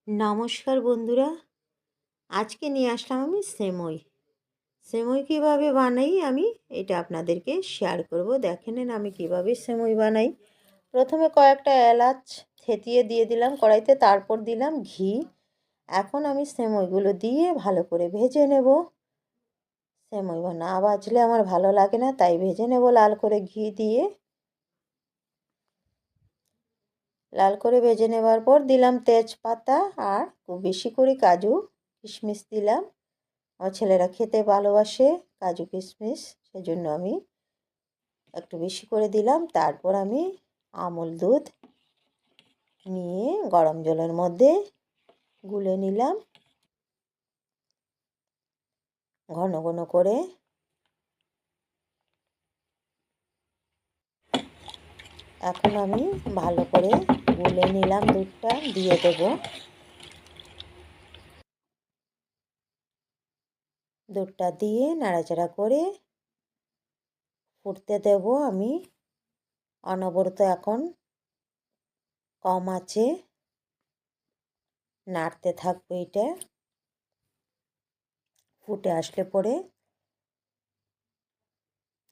নমস্কার বন্ধুরা, আজকে নিয়ে আসলাম আমি সেমই। সেমই কীভাবে বানাই আমি এটা আপনাদেরকে শেয়ার করব। দেখে নিন আমি কীভাবে সেমই বানাই। প্রথমে কয়েকটা এলাচ থেতিয়ে দিয়ে দিলাম কড়াইতে, তারপর দিলাম ঘি। এখন আমি সেমইগুলো দিয়ে ভালো করে ভেজে নেব। সেমই না ভাজলে আমার ভালো লাগে না, তাই ভেজে নেব লাল করে ঘি দিয়ে। লাল করে ভেজে নেবার পর দিলাম তেজপাতা আর খুব বেশি করে কাজু কিশমিশ দিলাম। আমার ছেলেরা খেতে ভালোবাসে কাজু কিশমিশ, সেজন্য আমি একটু বেশি করে দিলাম। তারপর আমি আমুল দুধ নিয়ে গরম জলের মধ্যে গুলে নিলাম ঘন ঘন করে। এখন আমি ভালো করে গুলে নিলাম, দুধটা দিয়ে দেব। দুধটা দিয়ে নাড়াচাড়া করে ফুটতে দেব আমি অনবরত। এখন কম আছে নাড়তে থাকবো। এটা ফুটে আসলে পরে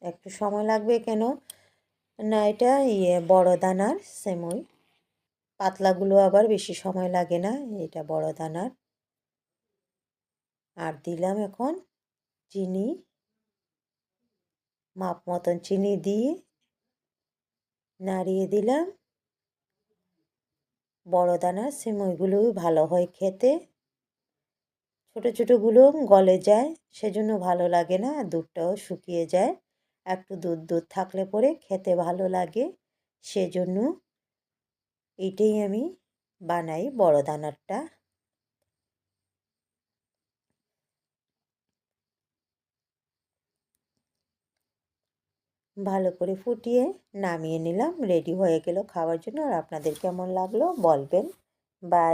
একটু সময় লাগবে, কেন না এটা বড় দানার সেমই, পাতলাগুলো আবার বেশি সময় লাগে না, এটা বড় দানার। আর দিলাম এখন চিনি, মাপ মতন চিনি দিয়ে নাড়িয়ে দিলাম। বড় দানার সেমইগুলোই ভালো হয় খেতে, ছোটো ছোটোগুলো গলে যায়, সেজন্য ভালো লাগে না, দুধটাও শুকিয়ে যায়। একটু দুধ দুধ থাকলে পরে খেতে ভালো লাগে, সেজন্য এটাই আমি বানাই বড় দানারটা। ভালো করে ফুটিয়ে নামিয়ে নিলাম, রেডি হয়ে গেল খাওয়ার জন্য। আর আপনাদের কেমন লাগলো বলবেন। বাই।